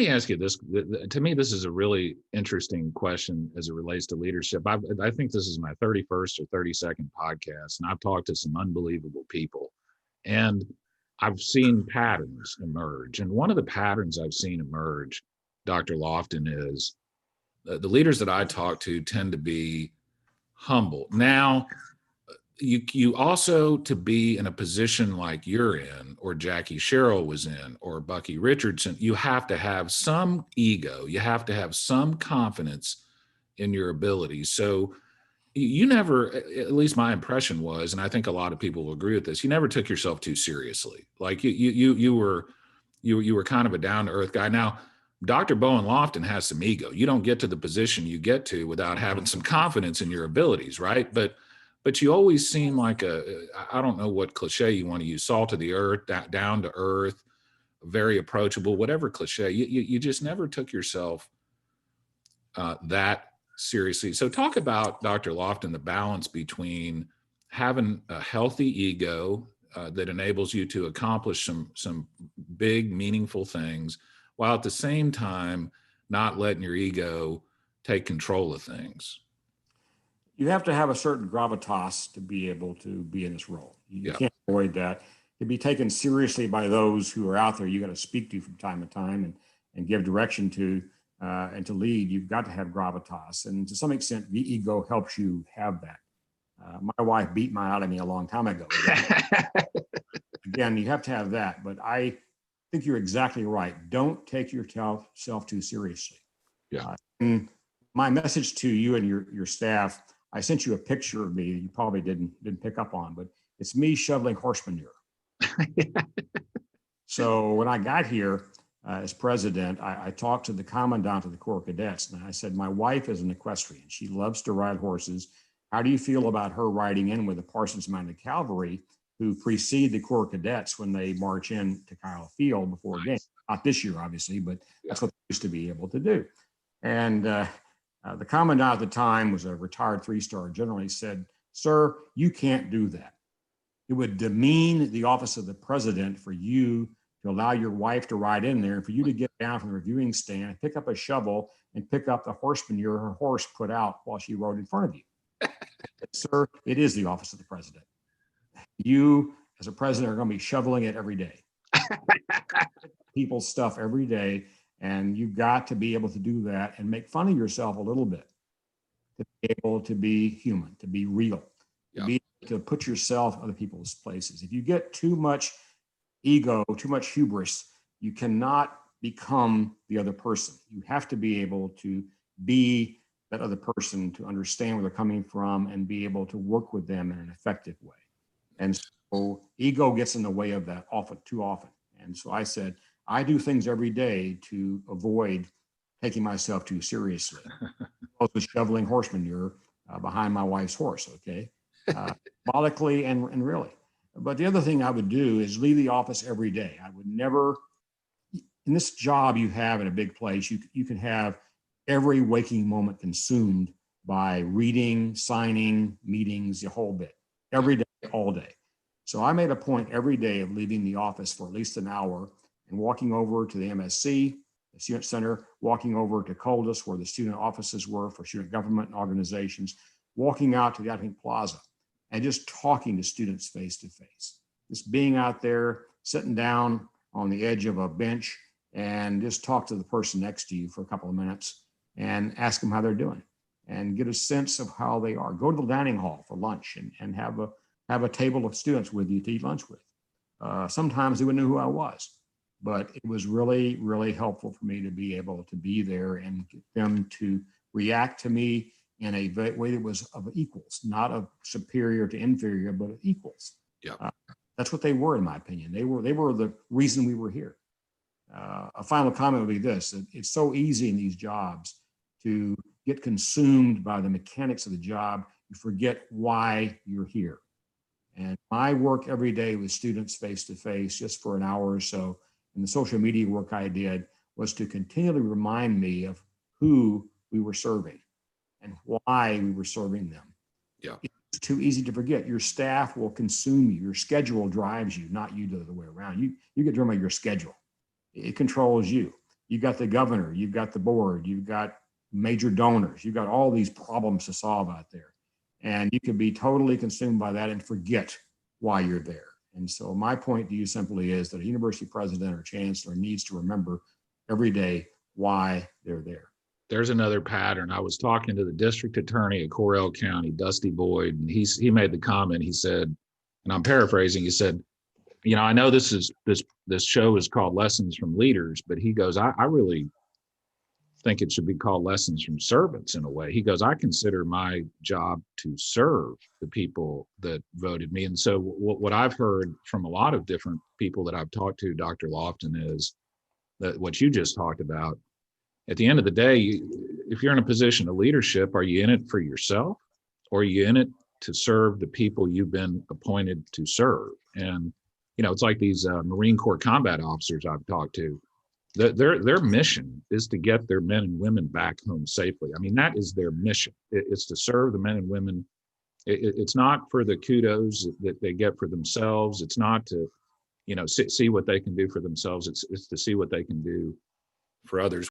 me ask you this. To me, this is a really interesting question as it relates to leadership. I think this is my 31st or 32nd podcast, and I've talked to some unbelievable people. And I've seen patterns emerge. And one of the patterns I've seen emerge, Dr. Loftin, is the leaders that I talk to tend to be humble. Now, you also, to be in a position like you're in, or Jackie Sherrill was in, or Bucky Richardson, you have to have some ego. You have to have some confidence in your abilities. So you never, at least my impression was, and I think a lot of people will agree with this, you never took yourself too seriously. Like you were kind of a down to earth guy. Now, Dr. Bowen Loftin has some ego. You don't get to the position you get to without having some confidence in your abilities, right? But you always seem like I don't know what cliche you want to use, salt of the earth, down to earth, very approachable, whatever cliche. You just never took yourself that seriously. So talk about, Dr. Loftin, the balance between having a healthy ego that enables you to accomplish some big, meaningful things, while at the same time not letting your ego take control of things. You have to have a certain gravitas to be able to be in this role. You can't avoid that. To be taken seriously by those who are out there, you got to speak to from time to time and give direction to and to lead. You've got to have gravitas. And to some extent, the ego helps you have that. My wife beat mine out of me a long time ago. Again, you have to have that. But I think you're exactly right. Don't take yourself too seriously. Yeah. And my message to you and your staff, I sent you a picture of me you probably didn't pick up on, but it's me shoveling horse manure. So when I got here as president, I talked to the commandant of the Corps of Cadets, and I said, my wife is an equestrian. She loves to ride horses. How do you feel about her riding in with the Parsons Mounted Cavalry, who precede the Corps of Cadets when they march in to Kyle Field before a game? Not this year, obviously, but that's what they used to be able to do. And the commandant at the time was a retired 3-star general. He said, sir, you can't do that. It would demean the office of the president for you to allow your wife to ride in there and for you to get down from the reviewing stand, pick up a shovel and pick up the horse manure her horse put out while she rode in front of you. Sir, it is the office of the president. You, as a president, are going to be shoveling it every day. People's stuff every day. And you've got to be able to do that and make fun of yourself a little bit, to be able to be human, to be real, to be able to put yourself in other people's places. If you get too much ego, too much hubris, you cannot become the other person. You have to be able to be that other person, to understand where they're coming from and be able to work with them in an effective way. And so ego gets in the way of that too often. And so I said, I do things every day to avoid taking myself too seriously. I was shoveling horse manure behind my wife's horse, okay? Symbolically and really. But the other thing I would do is leave the office every day. I would never, in this job you have in a big place, you can have every waking moment consumed by reading, signing, meetings, the whole bit, every day, all day. So I made a point every day of leaving the office for at least an hour and walking over to the MSC, the Student Center, walking over to Coldus, where the student offices were for student government and organizations, walking out to the Outing Plaza and just talking to students face to face. Just being out there, sitting down on the edge of a bench and just talk to the person next to you for a couple of minutes and ask them how they're doing and get a sense of how they are. Go to the dining hall for lunch and have a table of students with you to eat lunch with. Sometimes they wouldn't know who I was. But it was really, really helpful for me to be able to be there and get them to react to me in a way that was of equals, not of superior to inferior, but of equals. Yeah, that's what they were, in my opinion. They were the reason we were here. A final comment would be this: it's so easy in these jobs to get consumed by the mechanics of the job. You forget why you're here. And my work every day with students face to face, just for an hour or so, and the social media work I did, was to continually remind me of who we were serving and why we were serving them. Yeah. It's too easy to forget. Your staff will consume you. Your schedule drives you, not you the other way around. You get driven by your schedule. It controls you. You got the governor, you've got the board, you've got major donors, you've got all these problems to solve out there. And you could be totally consumed by that and forget why you're there. And so my point to you simply is that a university president or chancellor needs to remember every day why they're there. There's another pattern. I was talking to the district attorney at Correll County, Dusty Boyd, and he made the comment. He said, and I'm paraphrasing, he said, you know, I know this show is called Lessons from Leaders, but he goes, I really think it should be called Lessons from Servants in a way. He goes, I consider my job to serve the people that voted me. And so what I've heard from a lot of different people that I've talked to, Dr. Loftin, is that what you just talked about, at the end of the day, if you're in a position of leadership, are you in it for yourself, or are you in it to serve the people you've been appointed to serve? And, you know, it's like these Marine Corps combat officers I've talked to. Their mission is to get their men and women back home safely. I mean, that is their mission. It's to serve the men and women. It's not for the kudos that they get for themselves. It's not to, you know, see what they can do for themselves. It's to see what they can do for others.